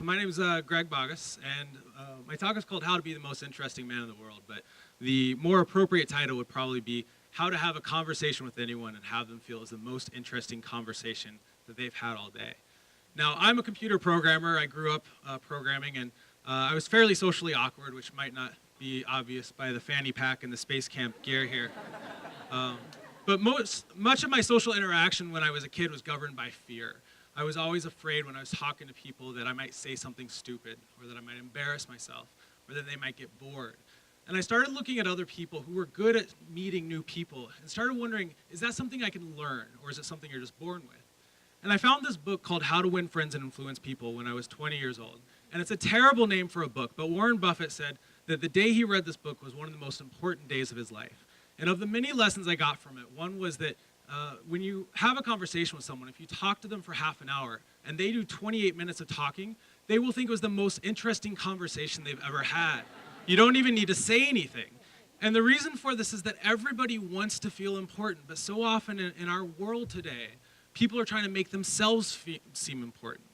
my name is Greg Baugues, and my talk is called How to Be the Most Interesting Man in the World, but the more appropriate title would probably be How to Have a Conversation with Anyone and Have Them Feel is the Most Interesting Conversation that they've had all day. Now, I'm a computer programmer. I grew up programming, and I was fairly socially awkward, which might not be obvious by the fanny pack and the space camp gear here. But much of my social interaction when I was a kid was governed by fear. I was always afraid when I was talking to people that I might say something stupid, or that I might embarrass myself, or that they might get bored. And I started looking at other people who were good at meeting new people and started wondering, is that something I can learn, or is it something you're just born with? And I found this book called How to Win Friends and Influence People when I was 20 years old. And it's a terrible name for a book, but Warren Buffett said that the day he read this book was one of the most important days of his life. And of the many lessons I got from it, one was that when you have a conversation with someone, if you talk to them for half an hour and they do 28 minutes of talking, they will think it was the most interesting conversation they've ever had. You don't even need to say anything. And the reason for this is that everybody wants to feel important, but so often in our world today, people are trying to make themselves seem important.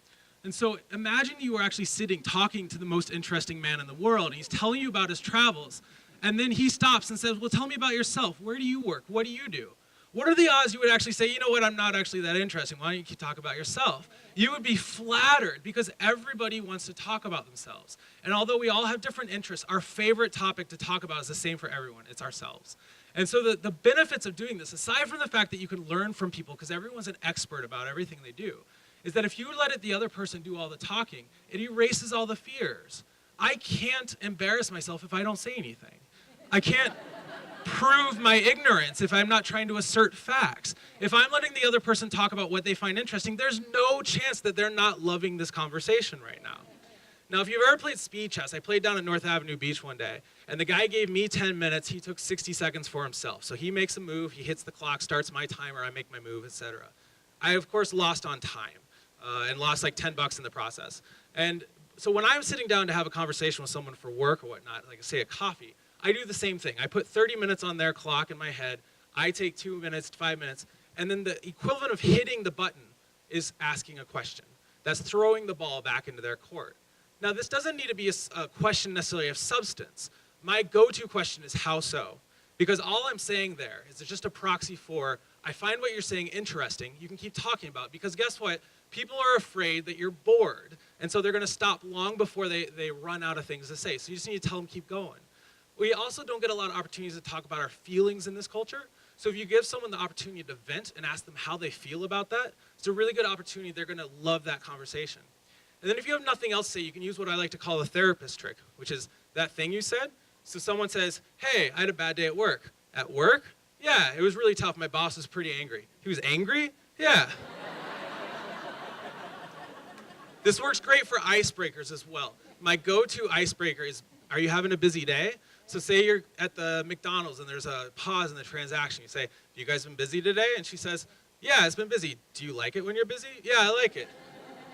And so imagine you are actually sitting talking to the most interesting man in the world, and he's telling you about his travels, and then he stops and says, well, tell me about yourself. Where do you work? What do you do? What are the odds you would actually say, you know what, I'm not actually that interesting. Why don't you talk about yourself? You would be flattered because everybody wants to talk about themselves. And although we all have different interests, our favorite topic to talk about is the same for everyone. It's ourselves. And so the benefits of doing this, aside from the fact that you can learn from people because everyone's an expert about everything they do, is that if you let the other person do all the talking, it erases all the fears. I can't embarrass myself if I don't say anything. I can't prove my ignorance if I'm not trying to assert facts. If I'm letting the other person talk about what they find interesting, there's no chance that they're not loving this conversation right now. Now, if you've ever played speed chess, I played down at North Avenue Beach one day, and the guy gave me 10 minutes, he took 60 seconds for himself. So he makes a move, he hits the clock, starts my timer, I make my move, etc. I, of course, lost on time, and lost like $10 in the process. And so when I'm sitting down to have a conversation with someone for work or whatnot, like say a coffee, I do the same thing. I put 30 minutes on their clock in my head. I take 2 minutes, 5 minutes, and then the equivalent of hitting the button is asking a question. That's throwing the ball back into their court. Now, this doesn't need to be a question necessarily of substance. My go-to question is how so? Because all I'm saying there is just a proxy for, I find what you're saying interesting, you can keep talking about it, because guess what? People are afraid that you're bored, and so they're gonna stop long before they run out of things to say. So you just need to tell them keep going. We also don't get a lot of opportunities to talk about our feelings in this culture. So if you give someone the opportunity to vent and ask them how they feel about that, it's a really good opportunity. They're gonna love that conversation. And then if you have nothing else to say, you can use what I like to call the therapist trick, which is that thing you said. So someone says, hey, I had a bad day at work. At work? Yeah, it was really tough. My boss was pretty angry. He was angry? Yeah. This works great for icebreakers as well. My go-to icebreaker is, are you having a busy day? So say you're at the McDonald's and there's a pause in the transaction. You say, you guys been busy today? And she says, yeah, it's been busy. Do you like it when you're busy? Yeah, I like it.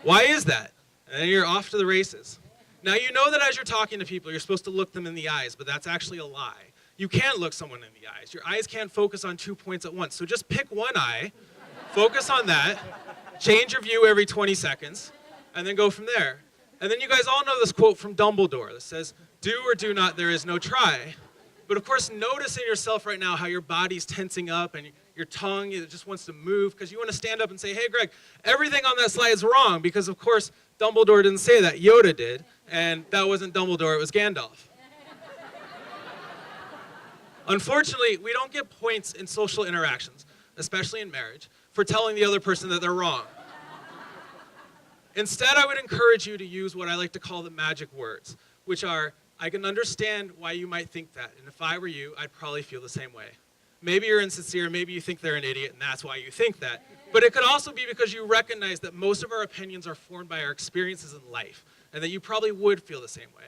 Why is that? And then you're off to the races. Now you know that as you're talking to people, you're supposed to look them in the eyes, but that's actually a lie. You can't look someone in the eyes. Your eyes can't focus on 2 points at once. So just pick one eye, focus on that, change your view every 20 seconds, and then go from there. And then you guys all know this quote from Dumbledore that says, do or do not, there is no try. But of course, notice in yourself right now how your body's tensing up and your tongue, it just wants to move because you want to stand up and say, hey, Greg, everything on that slide is wrong because, of course, Dumbledore didn't say that. Yoda did, and that wasn't Dumbledore, it was Gandalf. Unfortunately, we don't get points in social interactions, especially in marriage, for telling the other person that they're wrong. Instead, I would encourage you to use what I like to call the magic words, which are, I can understand why you might think that, and if I were you, I'd probably feel the same way. Maybe you're insincere, maybe you think they're an idiot, and that's why you think that. But it could also be because you recognize that most of our opinions are formed by our experiences in life, and that you probably would feel the same way.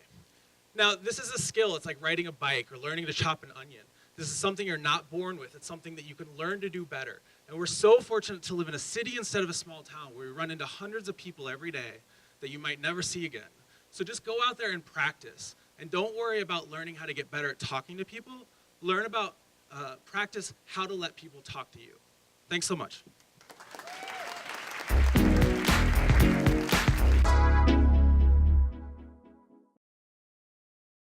Now, this is a skill. It's like riding a bike or learning to chop an onion. This is something you're not born with. It's something that you can learn to do better. And we're so fortunate to live in a city instead of a small town where we run into hundreds of people every day that you might never see again. So just go out there and practice. And don't worry about learning how to get better at talking to people. Learn about, practice how to let people talk to you. Thanks so much.